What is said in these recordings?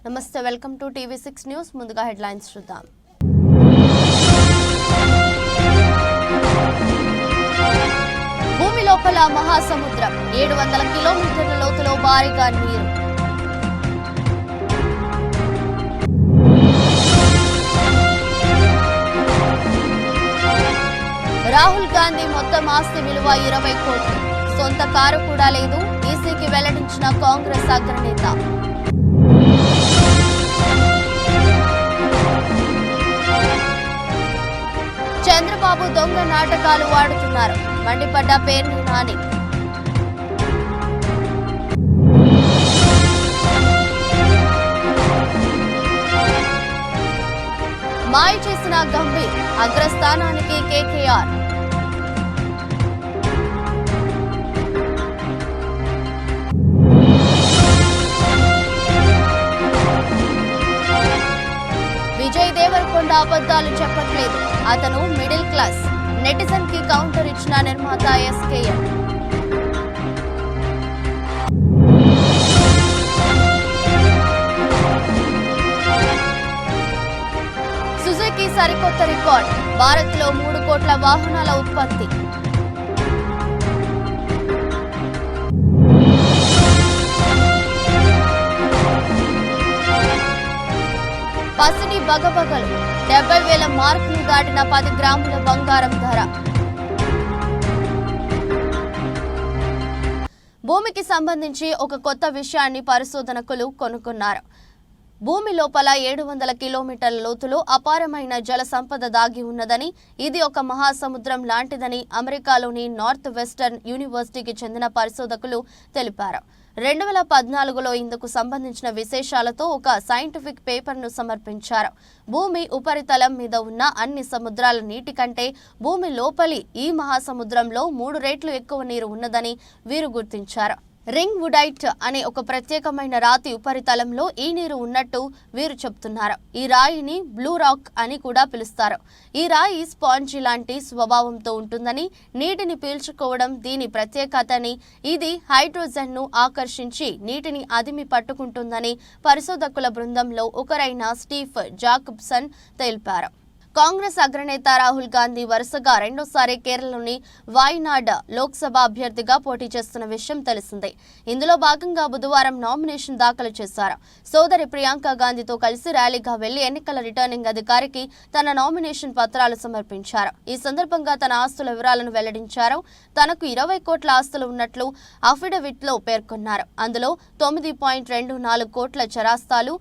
నమస్తే welcome to టీవీ6 news ముందుగా headlines చూద్దాం భూమి లోపల మహాసముద్రం 700 కిలోమీటర్ల లోతులో భారీగా నీరు రాహుల్ గాంధీ మొత్తం ఆస్తి విలువ 20 కోట్లు సొంత కారు కూడా లేదు ఈసీకి వెల్లడించిన కాంగ్రెస్ అగ్రనేత చంద్రబాబు దొంగ నాటకాలు ఆడుతున్నారు మండిపడ్డ పేర్ని నాని మాయ చేసిన గంభీర్ అగ్రస్థానానికి కేకేఆర్ విజయ్ దేవరకొండ అబద్ధాలు చెప్పట్లేదు అతను మిడిల్ క్లాస్ నెటిజన్ కి కౌంటర్ ఇచ్చిన నిర్మాత ఎస్కేఎం సుజుకి సరికొత్త రికార్డ్ భారత్ లో 3 కోట్ల వాహనాల ఉత్పత్తి పసిడి బగబగలు 70,000 మార్కులు దాటిన 10 గ్రాముల బంగారం ధర భూమికి సంబంధించి ఒక కొత్త విషయాన్ని పరిశోధకులు కనుగొన్నారు భూమి లోపల 700 కిలోమీటర్ల లోతులో అపారమైన జల సంపద దాగి ఉన్నదని ఇది ఒక మహాసముద్రం లాంటిదని అమెరికాలోని నార్త్ వెస్టర్న్ యూనివర్సిటీకి చెందిన పరిశోధకులు తెలిపారు 2014లో ఇందుకు సంబంధించిన విశేషాలతో ఒక సైంటిఫిక్ పేపర్ను సమర్పించారు భూమి ఉపరితలం మీద ఉన్న అన్ని సముద్రాల నీటి కంటే భూమి లోపలి ఈ మహాసముద్రంలో 3 రెట్లు ఎక్కువ నీరు ఉన్నదని వీరు గుర్తించారు రింగ్ వుడైట్ అనే ఒక ప్రత్యేకమైన రాతి ఉపరితలంలో ఈ నీరు ఉన్నట్టు వీరు చెప్తున్నారు ఈ రాయిని బ్లూ రాక్ అని కూడా పిలుస్తారు ఈ రాయి స్పాంజి లాంటి స్వభావంతో ఉంటుందని నీటిని పీల్చుకోవడం దీని ప్రత్యేకతని ఇది హైడ్రోజన్ ను ఆకర్షించి నీటిని అదిమి పట్టుకుంటుందని పరిశోధకుల బృందంలో ఒకరైన స్టీవ్ జాకబ్సన్ తెలిపారు కాంగ్రెస్ అగ్రనేత రాహుల్ గాంధీ వరుసగా రెండోసారి కేరళలోని వాయనాడ్ లోక్సభ అభ్యర్థిగా పోటీ చేస్తున్న విషయం తెలిసిందే ఇందులో భాగంగా బుధవారం నామినేషన్ దాఖలు చేశారు సోదరి ప్రియాంక గాంధీతో కలిసి ర్యాలీగా వెళ్లి ఎన్నికల రిటర్నింగ్ అధికారికి తన నామినేషన్ పత్రాలు సమర్పించారు ఈ సందర్భంగా తన ఆస్తుల వివరాలను వెల్లడించారు తనకు 20 కోట్ల ఆస్తులు ఉన్నట్లు అఫిడవిట్ లో పేర్కొన్నారు అందులో 9.24 కోట్ల చరాస్తాలు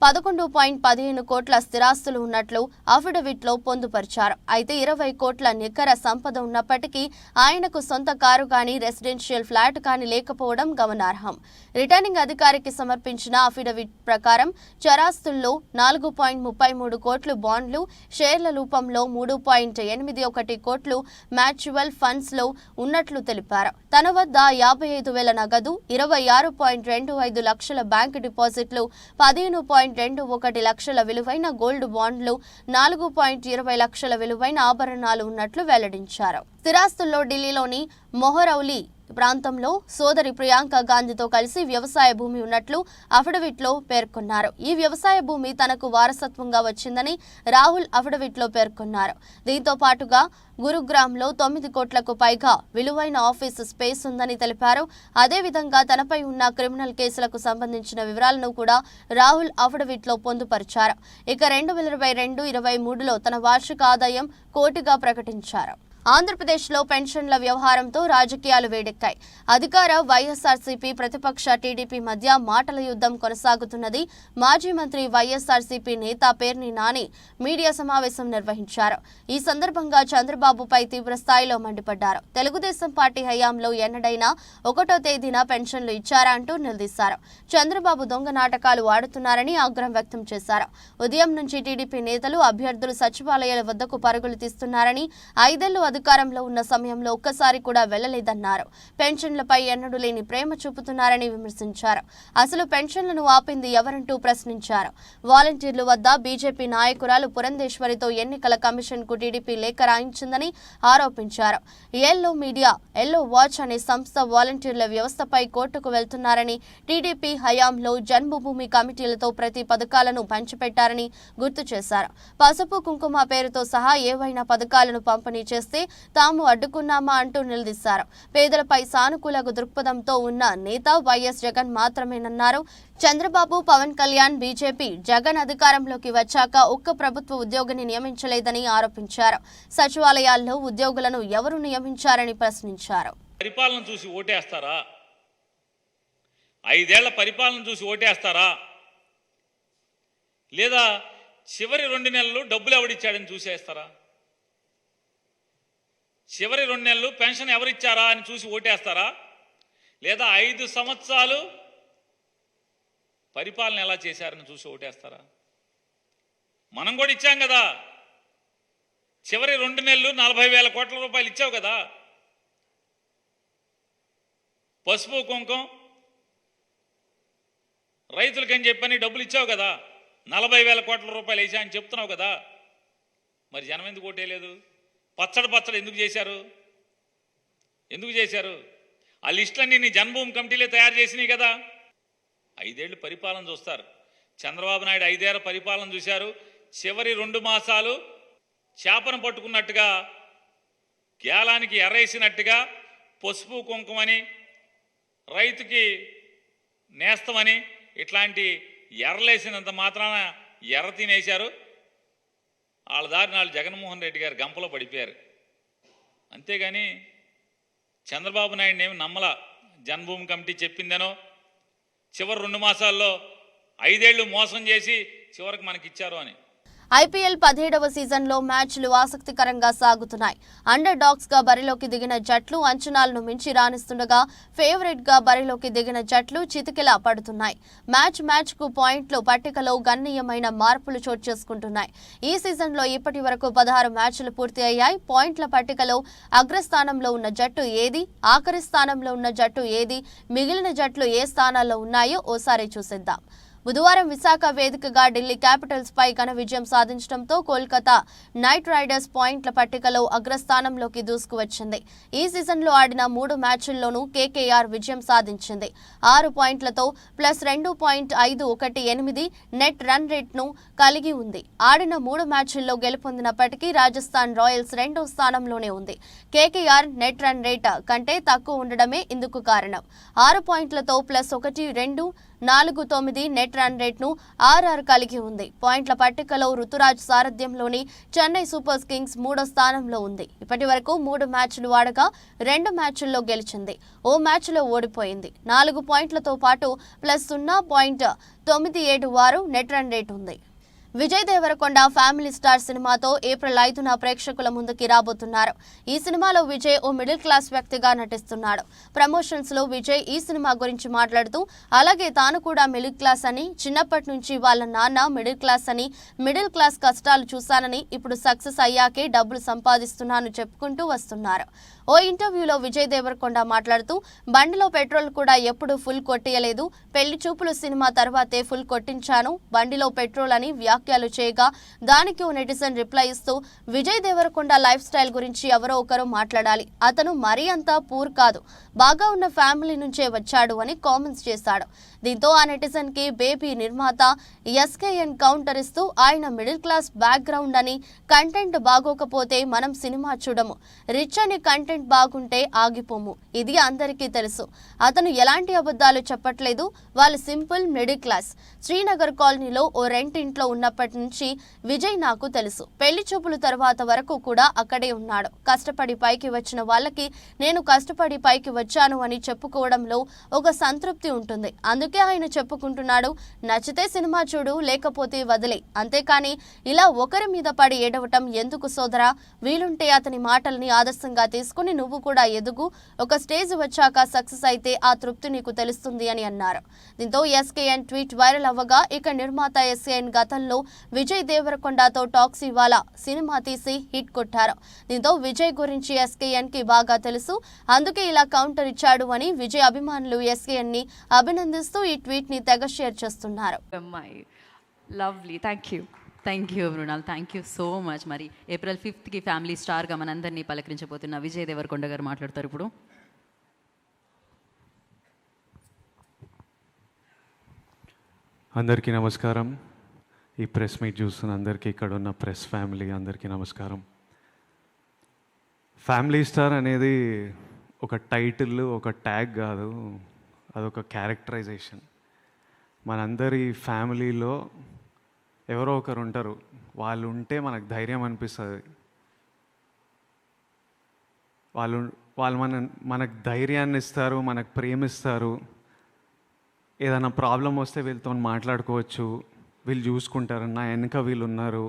11.15 కోట్ల స్థిరాస్తులు ఉన్నట్లు అఫిడవిట్ లో పొందుపరిచారు అయితే 20 కోట్ల నికర సంపద ఉన్నప్పటికీ ఆయనకు సొంత కారు కానీ రెసిడెన్షియల్ ఫ్లాట్ కానీ లేకపోవడం గమనార్హం రిటర్నింగ్ అధికారికి సమర్పించిన అఫిడవిట్ ప్రకారం చరాస్తుల్లో 4.33 కోట్లు బాండ్లు షేర్ల రూపంలో 3.81 కోట్లు మ్యూచువల్ ఫండ్స్ లో ఉన్నట్లు తెలిపారు తన వద్ద 55,000 నగదు 26.25 లక్షల బ్యాంకు డిపాజిట్లు 15.21 లక్షల విలువైన గోల్డ్ బాండ్లు 4.20 లక్షల విలువైన ఆభరణాలు ఉన్నట్లు వెల్లడించారు స్థిరాస్తుల్లో ఢిల్లీలోని మొహరౌలీ ప్రాంతంలో సోదరి ప్రియాంక గాంధీతో కలిసి వ్యవసాయ భూమి ఉన్నట్లు అఫిడవిట్ లో పేర్కొన్నారు ఈ వ్యవసాయ భూమి తనకు వారసత్వంగా వచ్చిందని రాహుల్ అఫిడవిట్ లో పేర్కొన్నారు దీంతో పాటుగా గురుగ్రామ్లో 9 కోట్లకు పైగా విలువైన ఆఫీసు స్పేస్ ఉందని తెలిపారు అదేవిధంగా తనపై ఉన్న క్రిమినల్ కేసులకు సంబంధించిన వివరాలను కూడా రాహుల్ అఫిడవిట్ లో పొందుపరిచారు ఇక 2022-23లో తన వార్షిక ఆదాయం కోటిగా ప్రకటించారు ఆంధ్రప్రదేశ్లో పెన్షన్ల వ్యవహారంతో రాజకీయాలు వేడెక్కాయి అధికార వైఎస్ఆర్సీపీ ప్రతిపక్ష టీడీపీ మధ్య మాటల యుద్ధం కొనసాగుతున్నది మాజీ మంత్రి వైఎస్ఆర్సీపీ నేత పేర్ని నాని మీడియా సమావేశం నిర్వహించారు ఈ సందర్భంగా చంద్రబాబుపై తీవ్ర స్థాయిలో మండిపడ్డారు తెలుగుదేశం పార్టీ హయాంలో ఎన్నడైనా 1వ తేదీన పెన్షన్లు ఇచ్చారా అంటూ నిలదీశారు చంద్రబాబు దొంగ నాటకాలు ఆడుతున్నారని ఆగ్రహం వ్యక్తం చేశారు ఉదయం నుంచి టీడీపీ నేతలు అభ్యర్థులు సచివాలయాల వద్దకు పరుగులు తీస్తున్నారని 5 ఏళ్లు అధికారంలో ఉన్న సమయంలో ఒక్కసారి కూడా వెళ్లలేదన్నారు. పెన్షన్లపై ఎన్నడూ లేని ప్రేమ చూపుతున్నారని విమర్శించారు. అసలు పెన్షన్లను ఆపింది ఎవరంటూ ప్రశ్నించారు. వాలంటీర్ల వద్ద బీజేపీ నాయకురాలు పురంధేశ్వరితో ఎన్నికల కమిషన్ కు టీడీపీ లేఖ రాయించిందని ఆరోపించారు. ఎల్లో మీడియా, ఎల్లో వాచ్ అనే సంస్థ వాలంటీర్ల వ్యవస్థపై కోర్టుకు వెళ్తున్నారని, టీడీపీ హయాంలో జన్మభూమి కమిటీలతో ప్రతి పథకాలను పంచిపెట్టారని గుర్తు చేశారు. పసుపు కుంకుమ పేరుతో సహా ఏవైనా పథకాలను పంపిణీ చేస్తే తాము అడ్డుకున్నామా అంటూ నిలదీశారు. పేదలపై సానుకూల దృక్పథంతో ఉన్న నేత వైఎస్ జగన్ మాత్రమేనన్నారు. చంద్రబాబు, పవన్ కళ్యాణ్, బీజేపీ, జగన్ అధికారంలోకి వచ్చాక ఒక్క ప్రభుత్వ ఉద్యోగిని నియమించలేదని ఆరోపించారు. సచివాలయాల్లో ఉద్యోగులను ఎవరు నియమించారని ప్రశ్నించారు. పరిపాలన చూసి ఓటేస్తారా? 5 ఏళ్ల పరిపాలన చూసి ఓటేస్తారా? లేదా చివరి 2 నెలలు డబ్బులు ఎవడిచ్చాడని చూసేస్తారా? చివరి 2 నెలలు పెన్షన్ ఎవరిచ్చారా అని చూసి ఓటేస్తారా? లేదా 5 సంవత్సరాలు పరిపాలన ఎలా చేశారని చూసి ఓటేస్తారా? మనం కూడా ఇచ్చాం కదా. చివరి 2 నెలలు 40,000 కోట్ల రూపాయలు ఇచ్చావు కదా. పసుపు కుంకం రైతులకని చెప్పని డబ్బులు ఇచ్చావు కదా. 40,000 కోట్ల రూపాయలు వేసా అని చెప్తున్నావు కదా. మరి జనం ఎందుకు ఓటేయలేదు? పచ్చడి ఎందుకు చేశారు? ఎందుకు చేశారు? ఆ లిస్టులన్నీ నీ జన్మభూమి కమిటీలే తయారు చేసినాయి కదా. 5 ఏళ్ళు పరిపాలన చూస్తారు. చంద్రబాబు నాయుడు 5 ఏళ్ల పరిపాలన చూశారు. చివరి 2 మాసాలు చేపను పట్టుకున్నట్టుగా, గేలానికి ఎర్రేసినట్టుగా పసుపు కుంకుమని, రైతుకి నేస్తమని ఇట్లాంటి ఎర్రలేసినంత మాత్రాన ఎర్ర తినేశారు. వాళ్ళ దారి నాళ్ళు జగన్మోహన్ రెడ్డి గారు గంపలో పడిపోయారు. అంతేగాని చంద్రబాబు నాయుడిని ఏమి నమ్మల. జన్మభూమి కమిటీ చెప్పిందనో, చివరి 2 మాసాల్లో 5 ఏళ్లు మోసం చేసి చివరికి మనకిచ్చారు అని. ఐపీఎల్ 17వ సీజన్లో మ్యాచ్లు ఆసక్తికరంగా సాగుతున్నాయి. అండర్ డాగ్స్ గా బరిలోకి దిగిన జట్లు అంచనాలను మించి రాణిస్తుండగా, ఫేవరెట్ గా బరిలోకి దిగిన జట్లు చితికిలా పడుతున్నాయి. మ్యాచ్ కు పాయింట్ల పట్టికలో గణనీయమైన మార్పులు చోటు చేసుకుంటున్నాయి. ఈ సీజన్లో ఇప్పటి వరకు 16 మ్యాచ్లు పూర్తి అయ్యాయి. పాయింట్ల పట్టికలో అగ్రస్థానంలో ఉన్న జట్టు ఏది, ఆఖరి స్థానంలో ఉన్న జట్టు ఏది, మిగిలిన జట్లు ఏ స్థానాల్లో ఉన్నాయో ఓసారి చూసేద్దాం. బుధవారం విశాఖ వేదికగా ఢిల్లీ క్యాపిటల్స్ పై ఘన విజయం సాధించడంతో కోల్కతా నైట్ రైడర్స్ పాయింట్ల పట్టికలో అగ్రస్థానంలోకి దూసుకువచ్చింది. ఈ సీజన్లో ఆడిన 3 మ్యాచ్ల్లోనూ కేకేఆర్ విజయం సాధించింది. 6 పాయింట్లతో +2.518 నెట్ రన్ రేట్ను కలిగి ఉంది. ఆడిన 3 మ్యాచ్ల్లో గెలుపొందినప్పటికీ రాజస్థాన్ రాయల్స్ 2వ స్థానంలోనే ఉంది. కేకేఆర్ నెట్ రన్ రేట్ కంటే తక్కువ ఉండడమే ఇందుకు కారణం. 6 పాయింట్లతో +1.249 నెట్ రన్ రేట్ను ఆర్ఆర్ కలిగి ఉంది. పాయింట్ల పట్టికలో రుతురాజ్ సారథ్యంలోని చెన్నై సూపర్ కింగ్స్ 3వ స్థానంలో ఉంది. ఇప్పటి వరకు 3 మ్యాచ్లు ఆడగా 2 మ్యాచ్ల్లో గెలిచింది, ఓ మ్యాచ్లో ఓడిపోయింది. 4 పాయింట్లతో పాటు +0.97 నెట్ రన్ రేట్ ఉంది. విజయ్ దేవరకొండ ఫ్యామిలీ స్టార్ సినిమాతో ఏప్రిల్ 5న ప్రేక్షకుల ముందుకి రాబోతున్నారు. ఈ సినిమాలో విజయ్ ఓ మిడిల్ క్లాస్ వ్యక్తిగా నటిస్తున్నాడు. ప్రమోషన్స్ లో విజయ్ ఈ సినిమా గురించి మాట్లాడుతూ, అలాగే తాను కూడా మిడిల్ క్లాస్ అని, చిన్నప్పటి నుంచి వాళ్ళ నాన్న మిడిల్ క్లాస్ అని, మిడిల్ క్లాస్ కష్టాలు చూశానని, ఇప్పుడు సక్సెస్ అయ్యాకే డబ్బులు సంపాదిస్తున్నాను చెప్పుకుంటూ వస్తున్నారు. ఓ ఇంటర్వ్యూలో విజయ్ దేవరకొండ మాట్లాడుతూ, బండిలో పెట్రోల్ కూడా ఎప్పుడూ ఫుల్ కొట్టియలేదు, పెళ్లి చూపులు సినిమా తర్వాతే ఫుల్ కొట్టించాను బండిలో పెట్రోల్ అని వ్యాఖ్యలు చేయగా, దానికి ఓ నెటిజన్ రిప్లై ఇస్తూ, విజయ్ దేవరకొండ లైఫ్ స్టైల్ గురించి ఎవరో ఒకరు మాట్లాడాలి, అతను మరీ అంతా పూర్ కాదు, బాగా ఉన్న ఫ్యామిలీ నుంచే వచ్చాడు అని కామెంట్స్ చేశాడు. దీంతో ఆ నెటిజన్ కి బేబీ నిర్మాత ఎస్కేఎన్ కౌంటర్ ఇస్తూ, ఆయన మిడిల్ క్లాస్ బ్యాక్గ్రౌండ్ అని, కంటెంట్ బాగోకపోతే మనం సినిమా చూడము, రిచ్ అని కంటెంట్ బాగుంటే ఆగిపోము, ఇది అందరికీ తెలుసు. అతను ఎలాంటి అబద్ధాలు చెప్పట్లేదు, వాళ్ళు సింపుల్ మిడిల్ క్లాస్. శ్రీనగర్ కాలనీలో ఓ రెంట్ ఇంట్లో ఉన్నప్పటి నుంచి విజయ్ నాకు తెలుసు. పెళ్లి చూపుల తర్వాత వరకు కూడా అక్కడే ఉన్నాడు. కష్టపడి పైకి వచ్చిన వాళ్ళకి నేను కష్టపడి పైకి వచ్చాను అని చెప్పుకోవడంలో ఒక సంతృప్తి ఉంటుంది. అందుకే ఆయన చెప్పుకుంటున్నాడు, నచ్చితే సినిమా చూడు, లేకపోతే వదిలే, అంతేకాని ఇలా ఒకరి మీద పడి ఏడవటం ఎందుకు సోదరా? వీలుంటే అతని మాటల్ని ఆదర్శంగా తీసుకుని నేర్చుకుని నువ్వు కూడా ఎదుగు. ఒక స్టేజ్ వచ్చాక సక్సెస్ అయితే ఆ తృప్తి నీకు తెలుస్తుంది అని అన్నారు. దీంతో ఎస్కేఎన్ ట్వీట్ వైరల్ అవ్వగా ఇక నిర్మాత ఎస్కేఎన్ గతంలో విజయ్ దేవరకొండతో టాక్సీ వాలా సినిమా తీసి హిట్ కొట్టారు. దీంతో విజయ్ గురించి ఎస్కేఎన్ కి బాగా తెలుసు, అందుకే ఇలా కౌంటర్ ఇచ్చాడు అని విజయ్ అభిమానులు ఎస్కేఎన్ ని అభినందిస్తూ ఈ ట్వీట్ ని తెగ షేర్ చేస్తున్నారు. Lovely, thank you Mrunal, thank you so much. మరి ఏప్రిల్ 5th ఫ్యామిలీ స్టార్గా మనందరినీ పలకరించబోతున్న విజయ్ దేవరకొండ గారు మాట్లాడతారు ఇప్పుడు. అందరికీ నమస్కారం. ఈ ప్రెస్ మీట్ చూస్తున్న అందరికీ, ఇక్కడ ఉన్న ప్రెస్ ఫ్యామిలీ అందరికీ నమస్కారం. ఫ్యామిలీ స్టార్ అనేది ఒక టైటిల్, ఒక ట్యాగ్ కాదు, అదొక క్యారెక్టరైజేషన్. మనందరి ఫ్యామిలీలో ఎవరో ఒకరు ఉంటారు, వాళ్ళు ఉంటే మనకు ధైర్యం అనిపిస్తుంది. వాళ్ళు మనకు ధైర్యాన్ని ఇస్తారు, మనకు ప్రేమిస్తారు. ఏదైనా ప్రాబ్లం వస్తే వీళ్ళతో మాట్లాడుకోవచ్చు, వీళ్ళు చూసుకుంటారు, నా వెనుక వీళ్ళు ఉన్నారు.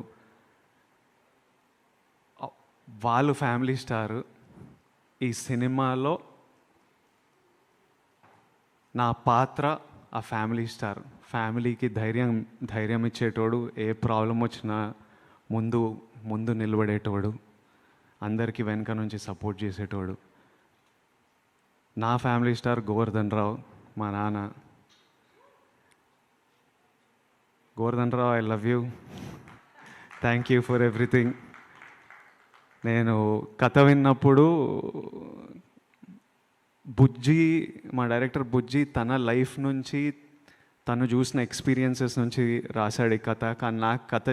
వాళ్ళు ఫ్యామిలీ స్టార్. ఈ సినిమాలో నా పాత్ర ఆ ఫ్యామిలీ స్టార్. ఫ్యామిలీకి ధైర్యం ఇచ్చేటోడు, ఏ ప్రాబ్లం వచ్చినా ముందు నిలబడేటోడు, అందరికీ వెనక నుంచి సపోర్ట్ చేసేటోడు. నా ఫ్యామిలీ స్టార్ గోవర్ధన్ రావు, మా నాన్న. Govardhan Rao, I love you, thank you for everything. నేను కథ విన్నప్పుడు బుజ్జి, మా డైరెక్టర్ బుజ్జి తన లైఫ్ నుంచి, తను చూసిన ఎక్స్పీరియన్సెస్ నుంచి రాశాడు ఈ కథ. కానీ నాకు కథ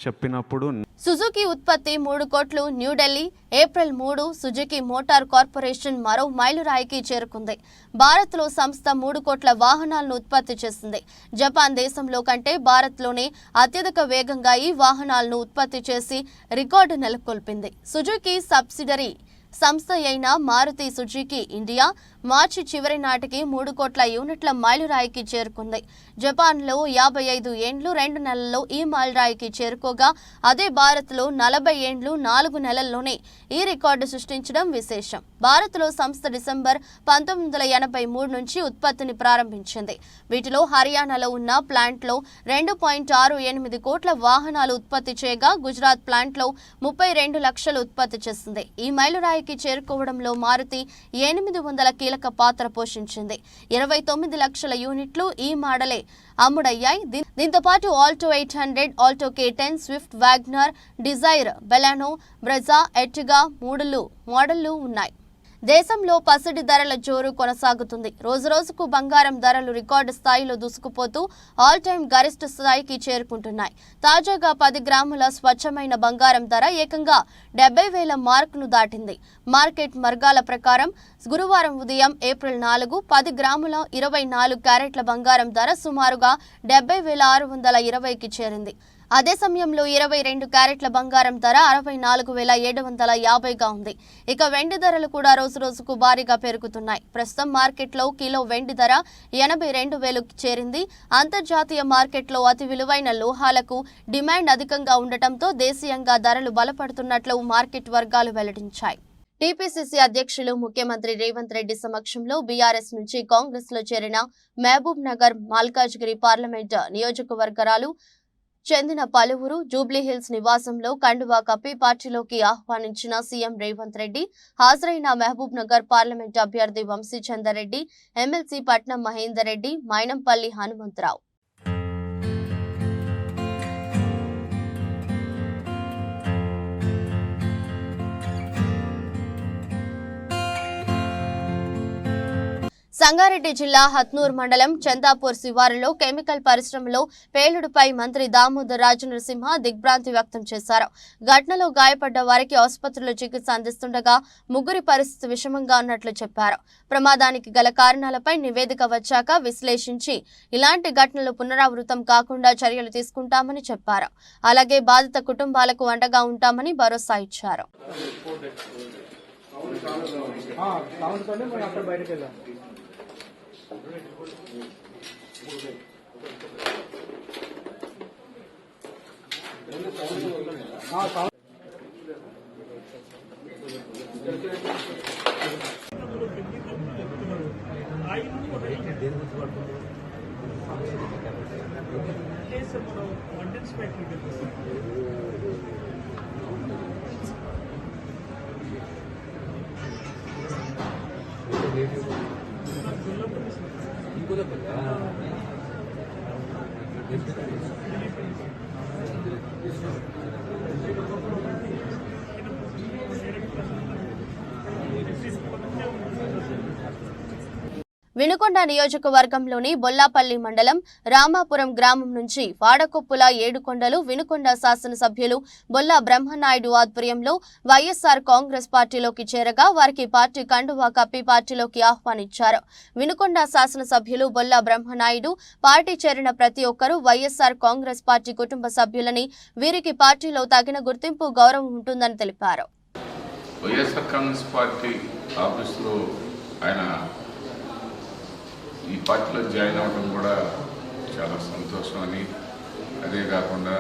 చెప్పినప్పుడు సుజుకి ఉత్పత్తి 3 కోట్లు. New Delhi April 3 Suzuki motor corporation మరో మైలురాయికి చేరుకుంది. భారత్లో సంస్థ 3 కోట్ల వాహనాలను ఉత్పత్తి చేసింది. జపాన్ దేశంలో కంటే భారత్లోనే అత్యధిక వేగంగా ఈ వాహనాలను ఉత్పత్తి చేసి రికార్డు నెలకొల్పింది. సుజుకి సబ్సిడరీ సంస్థ అయిన మారుతి సుజుకి ఇండియా మార్చి చివరి నాటికి 3 కోట్ల యూనిట్ల మైలురాయికి చేరుకుంది. జపాన్లో 55 ఏండ్లు 2 నెలల్లో ఈ మైలురాయికి చేరుకోగా, అదే భారత్లో 40 ఏండ్లు 4 నెలల్లోనే ఈ రికార్డు సృష్టించడం విశేషం. భారత్లో సంస్థ డిసెంబర్ 1983 నుంచి ఉత్పత్తిని ప్రారంభించింది. వీటిలో హర్యానాలో ఉన్న ప్లాంట్లో 2.68 కోట్ల వాహనాలు ఉత్పత్తి చేయగా, గుజరాత్ ప్లాంట్లో 32 లక్షలు ఉత్పత్తి చేసింది. ఈ మైలురాయికి చేరుకోవడంలో మారుతి 800 కీలక పాత్ర పోషించింది. 29 లక్షల యూనిట్లు ఈ మోడలే అమ్ముడయ్యాయి. దీంతో పాటు Alto 800, Alto K10, Swift, WagonR, Dzire, Baleno, Brezza, Ertiga మోడళ్లు ఉన్నాయి. దేశంలో పసిడి ధరల జోరు కొనసాగుతుంది. రోజురోజుకు బంగారం ధరలు రికార్డు స్థాయిలో దూసుకుపోతూ ఆల్ టైమ్ గరిష్ట స్థాయికి చేరుకుంటున్నాయి. తాజాగా 10 గ్రాముల స్వచ్ఛమైన బంగారం ధర ఏకంగా 70,000 మార్కును దాటింది. మార్కెట్ వర్గాల ప్రకారం గురువారం ఉదయం ఏప్రిల్ 4 10 గ్రాముల 24 క్యారెట్ల బంగారం ధర సుమారుగా 70,620కి చేరింది. అదే సమయంలో 22 క్యారెట్ల బంగారం ధర 64,750గా ఉంది. ఇక వెండి ధరలు కూడా రోజురోజుకు భారీగా పెరుగుతున్నాయి. ప్రస్తుతం మార్కెట్లో కిలో వెండి ధర 82,000కి చేరింది. అంతర్జాతీయ మార్కెట్లో అతి విలువైన లోహాలకు డిమాండ్ అధికంగా ఉండటంతో దేశీయంగా ధరలు బలపడుతున్నట్లు మార్కెట్ వర్గాలు వెల్లడించాయి. టీపీసీసీ అధ్యక్షులు ముఖ్యమంత్రి రేవంత్ రెడ్డి సమక్షంలో బీఆర్ఎస్ నుంచి కాంగ్రెస్ లో చేరిన మహబూబ్ నగర్, మల్కాజ్గిరి పార్లమెంట్ నియోజకవర్గాలు చెందిన పలువురు జూబ్లీహిల్స్ నివాసంలో కండువా కప్పి పార్టీలోకి ఆహ్వానించిన సీఎం రేవంత్ రెడ్డి హాజరైన మహబూబ్ నగర్ పార్లమెంట్ అభ్యర్థి వంశీ చందర్ రెడ్డి, ఎమ్మెల్సీ పట్నం మహేందర్ రెడ్డి, మైనంపల్లి హనుమంతరావు. సంగారెడ్డి జిల్లా హత్నూర్ మండలం చందాపూర్ శివారులో కెమికల్ పరిశ్రమలో పేలుడుపై మంత్రి దామోదర్ రాజనరసింహ దిగ్భ్రాంతి వ్యక్తం చేశారు. ఘటనలో గాయపడ్డ వారికి ఆసుపత్రిలో చికిత్స అందిస్తుండగా ముగ్గురి పరిస్థితి విషమంగా ఉన్నట్లు చెప్పారు. ప్రమాదానికి గల కారణాలపై నివేదిక వచ్చాక విశ్లేషించి ఇలాంటి ఘటనలు పునరావృతం కాకుండా చర్యలు తీసుకుంటామని చెప్పారు. అలాగే బాధిత కుటుంబాలకు అండగా ఉంటామని భరోసా ఇచ్చారు. వినుకొండ నియోజకవర్గంలోని బొల్లాపల్లి మండలం రామాపురం గ్రామం నుంచి వాడకొప్పుల ఏడుకొండలు వినుకొండ శాసనసభ్యులు బొల్లా బ్రహ్మనాయుడు ఆధ్వర్యంలో వైఎస్ఆర్ కాంగ్రెస్ పార్టీలోకి చేరగా వారికి పార్టీ కండువా కప్పి పార్టీలోకి ఆహ్వానించారు. వినుకొండ శాసనసభ్యులు బొల్లా బ్రహ్మనాయుడు పార్టీ చేరిన ప్రతి ఒక్కరూ వైఎస్ఆర్ కాంగ్రెస్ పార్టీ కుటుంబ సభ్యులని, వీరికి పార్టీలో తగిన గుర్తింపు, గౌరవం ఉంటుందని తెలిపారు. వైఎస్ఆర్ కాంగ్రెస్ పార్టీ ఆఫీసులో ఆయన ఈ పార్టీలో జాయిన్ అవ్వడం కూడా చాలా సంతోషం అని, అదే కాకుండా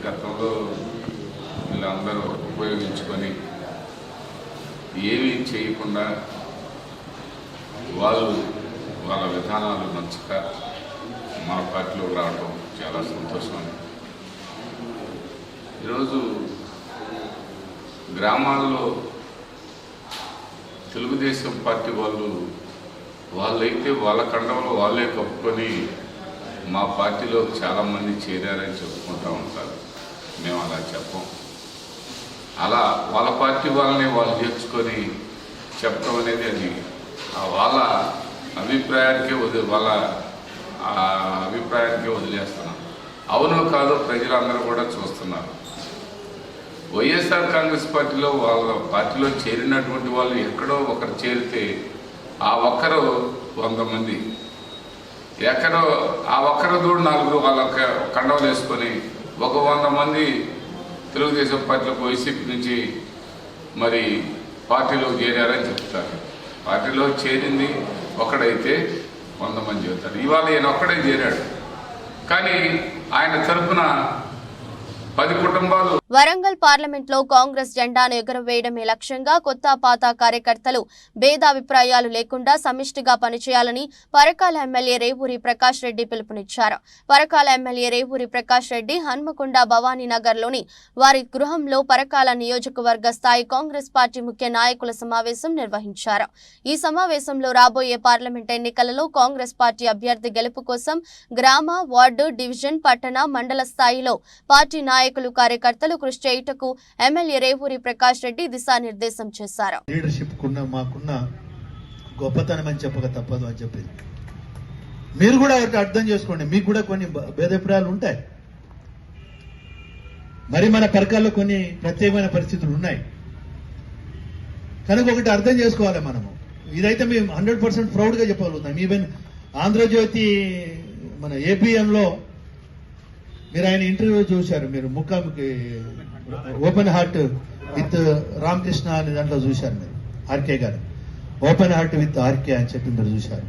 గతంలో వీళ్ళందరూ ఉపయోగించుకొని ఏమీ చేయకుండా వాళ్ళ విధానాలు నచ్చక మన పార్టీలోకి రావడం చాలా సంతోషం అని. ఈరోజు గ్రామాల్లో తెలుగుదేశం పార్టీ వాళ్ళైతే వాళ్ళ కండవలు వాళ్ళే కప్పుకొని మా పార్టీలో చాలామంది చేరారని చెప్పుకుంటూ ఉంటారు. మేము అలా చెప్పం. అలా వాళ్ళ పార్టీ వాళ్ళని వాళ్ళు చేర్చుకొని చెప్పడం అనేది అది వాళ్ళ అభిప్రాయానికే వదిలేస్తున్నాం. అవునో కాదో ప్రజలందరూ కూడా చూస్తున్నారు. వైఎస్ఆర్ కాంగ్రెస్ పార్టీలో వాళ్ళ పార్టీలో చేరినటువంటి వాళ్ళు ఎక్కడో ఒకరు చేరితే ఆ ఒక్కరు 100 మంది, ఎక్కడో ఆ ఒక్కరు దూడు 4 వాళ్ళ కండవలు వేసుకొని 100 మంది తెలుగుదేశం పార్టీలోకి వైసీపీ నుంచి మరి పార్టీలోకి చేరారని చెప్తారు. పార్టీలో చేరింది ఒకడైతే 100 మంది చెప్తారు. ఇవాళ ఈయన ఒక్కడే చేరాడు, కానీ ఆయన తరఫున 10 కుటుంబాలు. వరంగల్ పార్లమెంట్ లో కాంగ్రెస్ జెండాను ఎగురవేయడమే లక్ష్యంగా కొత్త పాత కార్యకర్తలు భేదాభిప్రాయాలు లేకుండా సమిష్టిగా పనిచేయాలని పరకాల ఎమ్మెల్యే రేవూరి ప్రకాష్ రెడ్డి పిలుపునిచ్చారు. పరకాల ఎమ్మెల్యే రేవూరి ప్రకాష్ రెడ్డి హన్మకొండ భవానీనగర్ లోని వారి గృహంలో పరకాల నియోజకవర్గ స్థాయి కాంగ్రెస్ పార్టీ ముఖ్య నాయకుల సమావేశం నిర్వహించారు. ఈ సమావేశంలో రాబోయే పార్లమెంట్ ఎన్నికలలో కాంగ్రెస్ పార్టీ అభ్యర్థి గెలుపు కోసం గ్రామ, వార్డు, డివిజన్, పట్టణ, మండల స్థాయిలో పార్టీ నాయకులు, కార్యకర్తలు కృషి చేయుటకు ఎమ్మెల్యే రేవూరి ప్రకాష్ రెడ్డి దిశానిర్దేశం చేశారు. లీడర్షిప్ మాకున్న గొప్పతనం అని చెప్పక తప్పదు అని చెప్పింది. మీరు కూడా ఒకటి అర్థం చేసుకోండి, మీకు కూడా కొన్ని భేదాభిప్రాయాలు ఉంటాయి. మరి మన పరకాల్లో కొన్ని ప్రత్యేకమైన పరిస్థితులు ఉన్నాయి కనుక ఒకటి అర్థం చేసుకోవాలి. మనము ఇదైతే మేము 100% ప్రౌడ్గా చెప్పగలుగుతాం. ఈవెన్ ఆంధ్రజ్యోతి మన ఏపీఎంలో మీరు ఆయన ఇంటర్వ్యూ చూశారు, మీరు ముఖాముఖి ఓపెన్ హార్ట్ విత్ రామకృష్ణ అనే దాంట్లో చూశారు మీరు. ఆర్కే గారు ఓపెన్ హార్ట్ విత్ ఆర్కే అని చెప్పి మీరు చూశారు.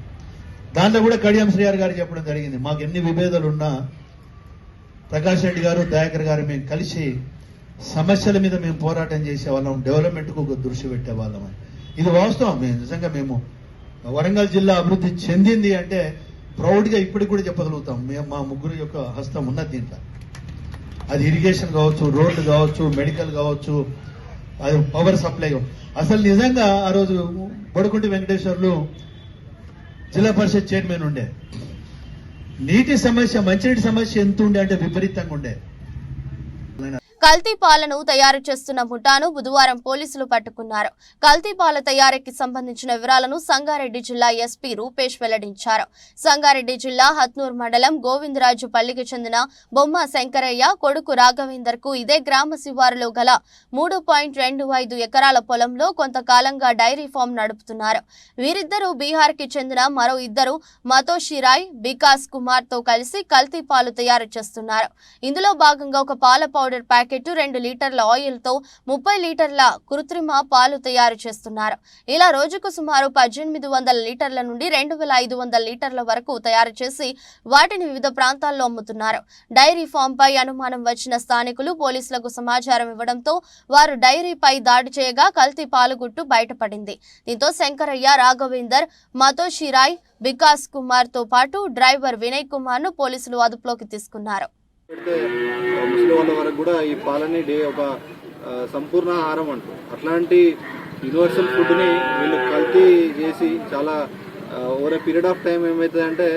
దాంట్లో కూడా కడియం శ్రీఆర్ గారు చెప్పడం జరిగింది, మాకు ఎన్ని విభేదాలు ఉన్నా ప్రకాష్ రెడ్డి గారు, దయాకర్ గారు మేము కలిసి సమస్యల మీద మేము పోరాటం చేసేవాళ్ళం, డెవలప్మెంట్కు ఒక దృష్టి పెట్టేవాళ్ళం అని. ఇది వాస్తవం. నిజంగా మేము వరంగల్ జిల్లా అభివృద్ధి చెందింది అంటే ప్రౌడ్గా ఇప్పటికి కూడా చెప్పగలుగుతాం. మేము మా ముగ్గురు యొక్క హస్తం ఉన్నది దీంట్లో. అది ఇరిగేషన్ కావచ్చు, రోడ్లు కావచ్చు, మెడికల్ కావచ్చు, అది పవర్ సప్లై. అసలు నిజంగా ఆ రోజు బొడకుంటి వెంకటేశ్వర్లు జిల్లా పరిషత్ చైర్మన్ ఉండే. నీటి సమస్య, మంచినీటి సమస్య ఎంత ఉండే అంటే విపరీతంగా ఉండే. కల్తీ పాలను తయారు చేస్తున్న ముఠాను బుధవారం పోలీసులు పట్టుకున్నారు. కల్తీ పాల తయారీకి సంబంధించిన వివరాలను సంగారెడ్డి జిల్లా ఎస్పీ రూపేష్ వెల్లడించారు. సంగారెడ్డి జిల్లా హత్నూర్ మండలం గోవిందరాజు పల్లికి చెందిన బొమ్మ శంకరయ్య కొడుకు రాఘవేందర్ కు ఇదే గ్రామ శివారులో గల 3.25 ఎకరాల పొలంలో కొంతకాలంగా డైరీ ఫామ్ నడుపుతున్నారు. వీరిద్దరూ బీహార్ కి చెందిన మరో ఇద్దరు మతోషిరాయ్, వికాస్ కుమార్ తో కలిసి కల్తీ పాలు తయారు చేస్తున్నారు. ఇందులో భాగంగా ఒక పాల పౌడర్ ప్యాకెట్ ప్యాకెట్ 2 లీటర్ల ఆయిల్తో 30 లీటర్ల కృత్రిమ పాలు తయారు చేస్తున్నారు. ఇలా రోజుకు సుమారు 1800 లీటర్ల నుండి 2500 లీటర్ల వరకు తయారు చేసి వాటిని వివిధ ప్రాంతాల్లో అమ్ముతున్నారు. డైరీ ఫామ్ పై అనుమానం వచ్చిన స్థానికులు పోలీసులకు సమాచారం ఇవ్వడంతో వారు డైరీపై దాడి చేయగా కల్తీ పాలుగుట్టు బయటపడింది. దీంతో శంకరయ్య, రాఘవేందర్, మతోషిరాయ్, వికాస్ కుమార్ తో పాటు డ్రైవర్ వినయ్ కుమార్ ను పోలీసులు అదుపులోకి తీసుకున్నారు. ముసలి వాళ్ళ వరకు కూడా ఈ పాలని ఒక సంపూర్ణ ఆహారం అంటూ అట్లాంటి యూనివర్సల్ ఫుడ్ని వీళ్ళు కల్తీ చేసి చాలా over a period of time ఏమవుతుందంటే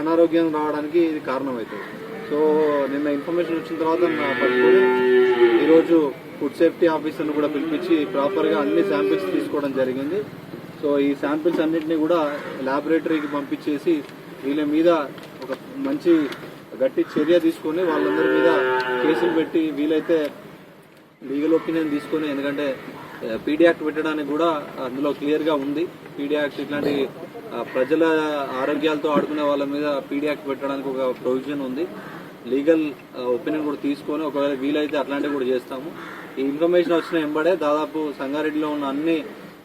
అనారోగ్యం రావడానికి ఇది కారణమవుతుంది. సో నిన్న ఇన్ఫర్మేషన్ వచ్చిన తర్వాత పట్టుకొని ఈరోజు ఫుడ్ సేఫ్టీ ఆఫీసర్ను కూడా పిలిపించి ప్రాపర్గా అన్ని శాంపిల్స్ తీసుకోవడం జరిగింది. సో ఈ శాంపిల్స్ అన్నింటినీ కూడా ల్యాబొరేటరీకి పంపించేసి వీళ్ళ మీద ఒక మంచి గట్టి చర్య తీసుకొని వాళ్ళందరి మీద కేసులు పెట్టి వీలైతే లీగల్ ఒపీనియన్ తీసుకొని, ఎందుకంటే పీడీ యాక్ట్ పెట్టడానికి కూడా అందులో క్లియర్గా ఉంది. పీడీ యాక్ట్ ఇట్లాంటి ప్రజల ఆరోగ్యాలతో ఆడుకునే వాళ్ళ మీద పీడీ యాక్ట్ పెట్టడానికి ఒక ప్రొవిజన్ ఉంది. లీగల్ ఒపీనియన్ కూడా తీసుకొని ఒకవేళ వీలైతే అట్లాంటివి కూడా చేస్తాము. ఈ ఇన్ఫర్మేషన్ వచ్చిన వెంబడే దాదాపు సంగారెడ్డిలో ఉన్న అన్ని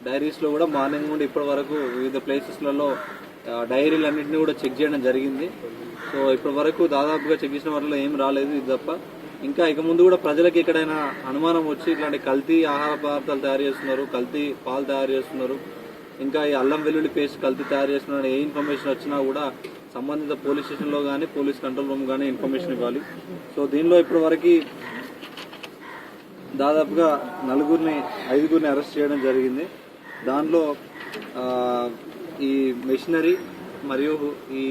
డైరీస్లో కూడా మార్నింగ్ నుండి ఇప్పటి వరకు వివిధ ప్లేసెస్లలో డైరీలు అన్నింటినీ కూడా చెక్ చేయడం జరిగింది. సో ఇప్పటి వరకు దాదాపుగా చెక్ చేసిన వాటిలో ఏం రాలేదు. ఇది తప్ప ఇంకా ఇక ముందు కూడా ప్రజలకు ఎక్కడైనా అనుమానం వచ్చి ఇట్లాంటి కల్తీ ఆహార పదార్థాలు తయారు చేస్తున్నారు, కల్తీ పాలు తయారు చేస్తున్నారు, ఇంకా ఈ అల్లం వెల్లుల్లి పేస్ట్ కల్తీ తయారు చేస్తున్నారు, ఏ ఇన్ఫర్మేషన్ వచ్చినా కూడా సంబంధిత పోలీస్ స్టేషన్లో కానీ పోలీస్ కంట్రోల్ రూమ్ కానీ ఇన్ఫర్మేషన్ ఇవ్వాలి. సో దీనిలో ఇప్పటి వరకు దాదాపుగా 5గురిని అరెస్ట్ చేయడం జరిగింది. దానిలో ఈ మెషినరీ మరియు ఈ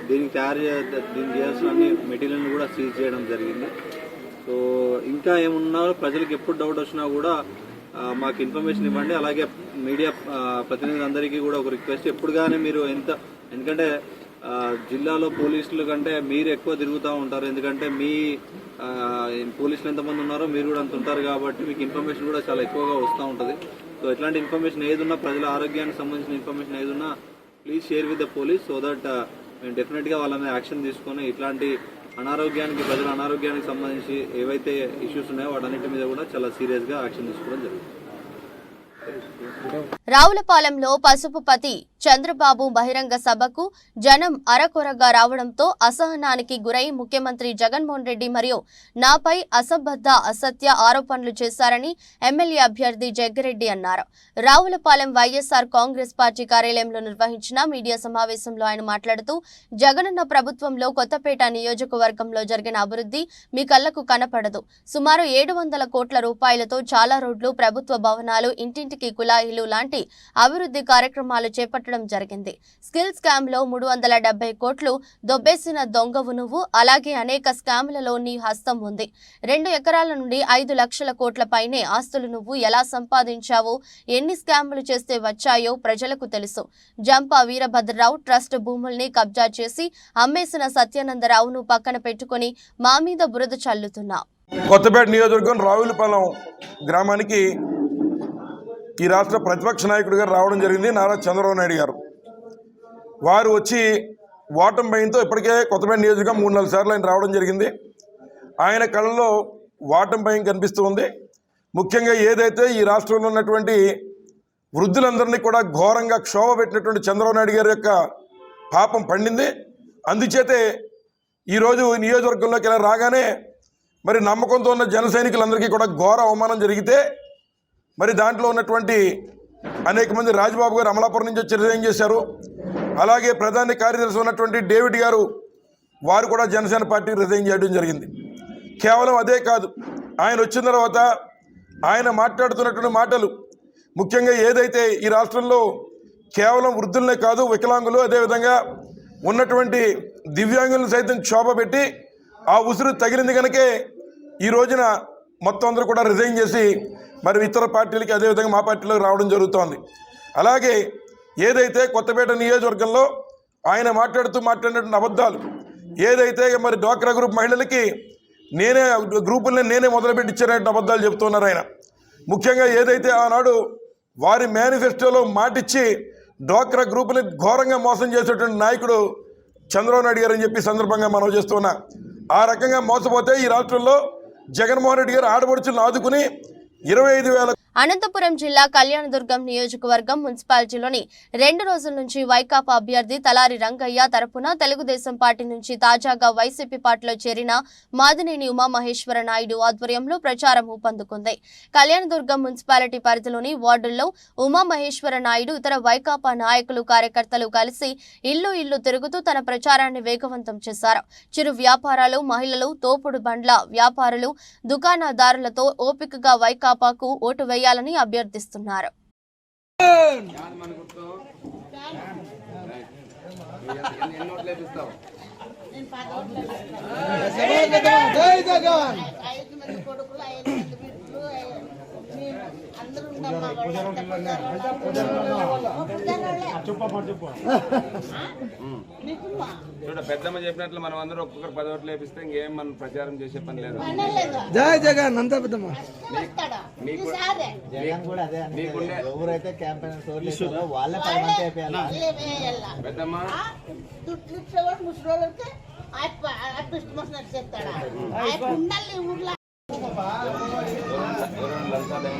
దీనికి చేయాల్సిన అన్ని మెటీరియల్ని కూడా సీజ్ చేయడం జరిగింది. సో ఇంకా ఏమున్నా ప్రజలకు ఎప్పుడు డౌట్ వచ్చినా కూడా మాకు ఇన్ఫర్మేషన్ ఇవ్వండి. అలాగే మీడియా ప్రతినిధులందరికీ కూడా ఒక రిక్వెస్ట్, ఎప్పుడు కానీ మీరు ఎందుకంటే జిల్లాలో పోలీసుల కంటే మీరు ఎక్కువ తిరుగుతూ ఉంటారు, ఎందుకంటే మీ పోలీసులు ఎంతమంది ఉన్నారో మీరు కూడా అంత ఉంటారు కాబట్టి మీకు ఇన్ఫర్మేషన్ కూడా చాలా ఎక్కువగా వస్తూ ఉంటుంది. సో ఇట్లాంటి ఇన్ఫర్మేషన్ ఏదున్నా, ప్రజల ఆరోగ్యానికి సంబంధించిన ఇన్ఫర్మేషన్ ఏదున్నా please share with the police, so that మేము డెఫినెట్గా వాళ్ళ మీద యాక్షన్ తీసుకొని ఇట్లాంటి ప్రజల అనారోగ్యానికి సంబంధించి ఏవైతే ఇష్యూస్ ఉన్నాయో వాటన్నిటి మీద కూడా చాలా సీరియస్గా యాక్షన్ తీసుకోవడం జరుగుతుంది. రావులపాలెంలో పసుపుపతి చంద్రబాబు బహిరంగ సభకు జనం అరకొరగా రావడంతో అసహనానికి గురై ముఖ్యమంత్రి జగన్మోహన్ రెడ్డి మరియు నాపై అసంబద్ధ అసత్య ఆరోపణలు చేశారని ఎమ్మెల్యే అభ్యర్థి జగ్గిరెడ్డి అన్నారు. రావులపాలెం వైఎస్ఆర్ కాంగ్రెస్ పార్టీ కార్యాలయంలో నిర్వహించిన మీడియా సమావేశంలో ఆయన మాట్లాడుతూ, జగనన్న ప్రభుత్వంలో కొత్తపేట నియోజకవర్గంలో జరిగిన అభివృద్ధి మీ కళ్లకు కనపడదు. సుమారు 700 కోట్ల రూపాయలతో చాలా రోడ్లు, ప్రభుత్వ భవనాలు, ఇంటింటికి కుళాయిలు లాంటి అభివృద్ధి కార్యక్రమాలు చేపట్టడం జరిగింది. స్కిల్ స్కామ్ లో 370 కోట్లు దొబ్బేసిన దొంగవు నువ్వు. అలాగే అనేక స్కామ్లలో నీ హస్తం ఉంది. 2 ఎకరాల నుండి 5 లక్షల కోట్ల పైనే ఆస్తులు నువ్వు ఎలా సంపాదించావో, ఎన్ని స్కాములు చేస్తే వచ్చాయో ప్రజలకు తెలుసు. జంపా వీరభద్రరావు ట్రస్ట్ భూముల్ని కబ్జా చేసి అమ్మేసిన సత్యానందరావును పక్కన పెట్టుకుని మా మీద బురద చల్లుతున్నావు. కొత్తపేట నియోజకవర్గం రావులపాలెం గ్రామానికి ఈ రాష్ట్ర ప్రతిపక్ష నాయకుడు గారు రావడం జరిగింది, నారా చంద్రబాబు నాయుడు గారు. వారు వచ్చి ఓటమి భయంతో ఇప్పటికే కొత్తపేట నియోజకవర్గం 3-4 సార్లు ఆయన రావడం జరిగింది. ఆయన కళ్ళలో ఓటమి భయం కనిపిస్తూ ఉంది. ముఖ్యంగా ఏదైతే ఈ రాష్ట్రంలో ఉన్నటువంటి వృద్ధులందరినీ కూడా ఘోరంగా క్షోభ పెట్టినటువంటి చంద్రబాబు నాయుడు గారి యొక్క పాపం పండింది. అందుచేతే ఈరోజు నియోజకవర్గంలోకి ఇలా రాగానే మరి నమ్మకంతో ఉన్న జన సైనికులందరికీ కూడా ఘోర అవమానం జరిగితే, మరి దాంట్లో ఉన్నటువంటి అనేక మంది రాజబాబు గారు అమలాపురం నుంచి వచ్చి రిజైన్ చేశారు. అలాగే ప్రధాన కార్యదర్శి ఉన్నటువంటి డేవిడ్ గారు వారు కూడా జనసేన పార్టీ రిజైన్ చేయడం జరిగింది. కేవలం అదే కాదు, ఆయన వచ్చిన తర్వాత ఆయన మాట్లాడుతున్నటువంటి మాటలు, ముఖ్యంగా ఏదైతే ఈ రాష్ట్రంలో కేవలం వృద్ధులనే కాదు వికలాంగులు, అదేవిధంగా ఉన్నటువంటి దివ్యాంగులను సైతం క్షోభ పెట్టి ఆ ఉసురు తగిలింది కనుకే ఈ రోజున మొత్తం అందరూ కూడా రిజైన్ చేసి మరి ఇతర పార్టీలకి అదేవిధంగా మా పార్టీలోకి రావడం జరుగుతోంది. అలాగే ఏదైతే కొత్తపేట నియోజకవర్గంలో ఆయన మాట్లాడినటువంటి అబద్ధాలు, ఏదైతే మరి డ్వాక్రా గ్రూప్ మహిళలకి నేనే మొదలుపెట్టించారంటే అబద్ధాలు చెప్తున్నారు ఆయన. ముఖ్యంగా ఏదైతే ఆనాడు వారి మేనిఫెస్టోలో మాటిచ్చి డ్వాక్రా గ్రూపుని ఘోరంగా మోసం చేసేటువంటి నాయకుడు చంద్రబాబు నాయుడు గారు అని చెప్పి సందర్భంగా మనం చేస్తున్నా. ఆ రకంగా మోసపోతే ఈ రాష్ట్రంలో జగన్మోహన్ రెడ్డి గారు ఆడపడుచులను ఆదుకుని 25,000 అనంతపురం జిల్లా కళ్యాణదుర్గం నియోజకవర్గం మున్సిపాలిటీలోని 2 రోజుల నుంచి వైకాపా అభ్యర్థి తలారి రంగయ్య తరపున తెలుగుదేశం పార్టీ నుంచి తాజాగా వైసీపీ పార్టీలో చేరిన మాదినేని ఉమామహేశ్వర నాయుడు ఆధ్వర్యంలో ప్రచారం ఊపందుకుంది. కళ్యాణదుర్గం మున్సిపాలిటీ పరిధిలోని వార్డుల్లో ఉమామహేశ్వర నాయుడు ఇతర వైకాపా నాయకులు కార్యకర్తలు కలిసి ఇల్లు తిరుగుతూ తన ప్రచారాన్ని వేగవంతం చేశారు. చిరు వ్యాపారాలు, మహిళలు, తోపుడు బండ్ల వ్యాపారులు, దుకాణదారులతో ఓపికగా వైకాపాకు ఓటు వేయాలని అభ్యర్థిస్తున్నారు. చూడ పెద్దమ్మ చెప్పినట్లు మనం అందరూ ఒక్కొక్కరు 10 ఓట్లు వేపిస్తే ఇంకేం మనం ప్రచారం చేసే పని లేదు. జై జగన్ అంతా పెద్దమ్మ. ఎవరైతే క్యాంపెయిన్ వాళ్ళే 10 మంది అయిపోయాలి. పెద్దమ్మ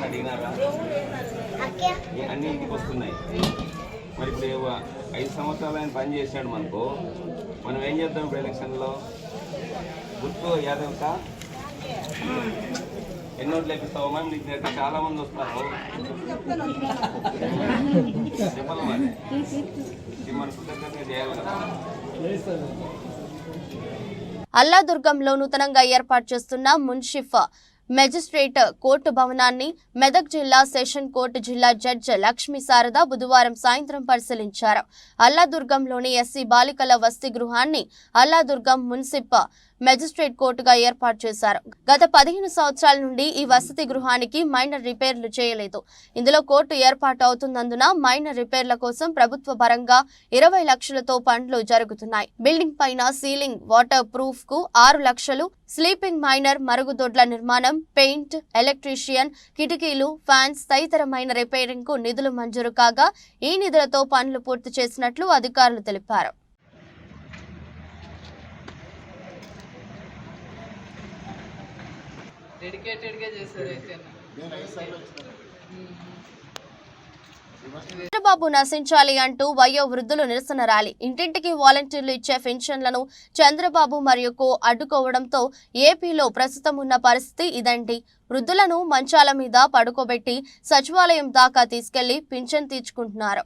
అడిగినారా? అన్ని ఇంటికి వస్తున్నాయి. మరి ఇప్పుడు 5 సంవత్సరాలు ఆయన పని చేశాడు మనకు. మనం ఏం చేద్దాం ఇప్పుడు ఎలక్షన్లో? గుర్తు యాదవ్ కా ఎన్నోట్లు లెక్కిస్తావు? మేము నీకు దగ్గర చాలా మంది వస్తారు. చెప్పాలి మరి మన కృతజ్ఞతగా చేయాలి కదా. అల్లాదుర్గంలో నూతనంగా ఏర్పాటు చేస్తున్న మున్సిఫ్ మెజిస్ట్రేట్ కోర్టు భవనాన్ని మెదక్ జిల్లా సెషన్ కోర్టు జిల్లా జడ్జి లక్ష్మీ శారద బుధవారం సాయంత్రం పరిశీలించారు. అల్లాదుర్గంలోని ఎస్సీ బాలికల వసతి గృహాన్ని అల్లాదుర్గం మున్సిపల్ మెజిస్ట్రేట్ కోర్టుగా ఏర్పాటు చేశారు. గత 15 సంవత్సరాల నుండి ఈ వసతి గృహానికి మైనర్ రిపేర్లు చేయలేదు. ఇందులో కోర్టు ఏర్పాటు అవుతున్నందున మైనర్ రిపేర్ల కోసం ప్రభుత్వ పరంగా 20 లక్షలతో పనులు జరుగుతున్నాయి. బిల్డింగ్ పైన సీలింగ్ వాటర్ ప్రూఫ్ కు 6 లక్షలు, స్లీపింగ్ మైనర్, మరుగుదొడ్ల నిర్మాణం, పెయింట్, ఎలక్ట్రీషియన్, కిటికీలు, ఫ్యాన్స్ తదితరమైన రిపేరింగ్ కు నిధులు మంజూరు కాగా ఈ నిధులతో పనులు పూర్తి చేసినట్లు అధికారులు తెలిపారు. చంద్రబాబు నశించాలి అంటూ వయో వృద్ధులు నిరసన ర్యాలీ. ఇంటింటికి వాలంటీర్లు ఇచ్చే పెన్షన్లను చంద్రబాబు మరియు అడ్డుకోవడంతో ఏపీలో ప్రస్తుతం ఉన్న పరిస్థితి ఇదండి. వృద్ధులను మంచాల మీద పడుకోబెట్టి సచివాలయం దాకా తీసుకెళ్లి పింఛన్ తీర్చుకుంటున్నారు.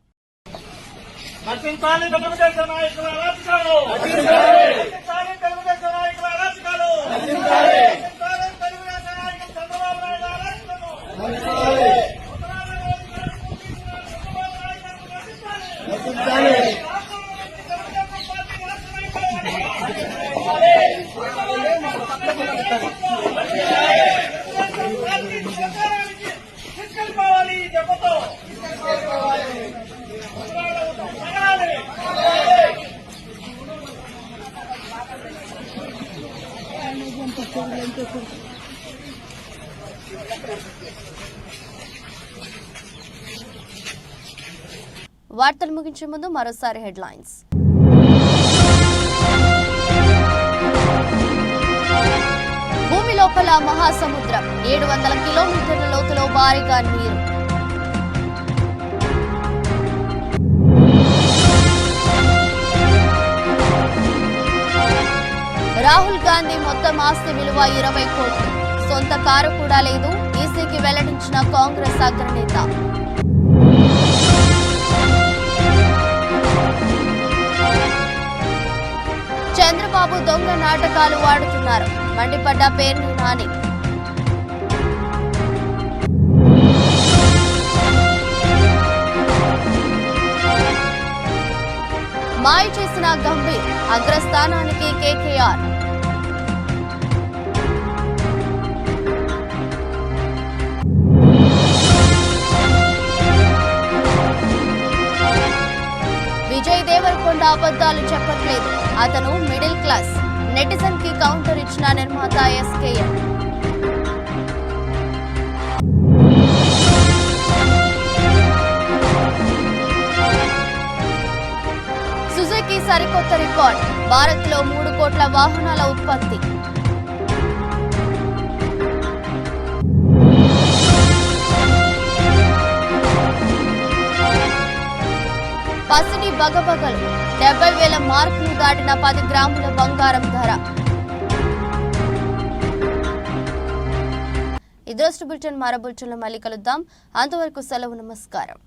వార్తలు ముగించే ముందు మరోసారి హెడ్లైన్స్. భూమి లోపల మహాసముద్రం, 700 కిలోమీటర్ల లోతులో భారీగా నీరు. రాహుల్ గాంధీ మొత్తం ఆస్తి విలువ 20 కోట్లు. సొంత కారు కూడా లేదు. ఈసీకి వెల్లడించిన కాంగ్రెస్ అగ్రనేత. చంద్రబాబు దొంగ నాటకాలు ఆడుతున్నారు, మండిపడ్డ పేర్ని నాని. మాయ చేసిన గంభీర్, అగ్రస్థానానికి కేకేఆర్. విజయ్ దేవరకొండ అబద్ధాలు చెప్పట్లేదు, అతను మిడిల్ క్లాస్. నెటిజన్ కి కౌంటర్ ఇచ్చిన నిర్మాత ఎస్కేఎన్. సుజుకి సరికొత్త రికార్డ్, భారత్ లో 3 కోట్ల వాహనాల ఉత్పత్తి. బగబగలు 70,000 మార్కులు దాటిన 10 గ్రాముల బంగారం ధర. ఇదొస్ట్ బులెటిన్. మరో బులెటిన్లో మళ్ళీ కలుద్దాం. అంతవరకు సెలవు. నమస్కారం.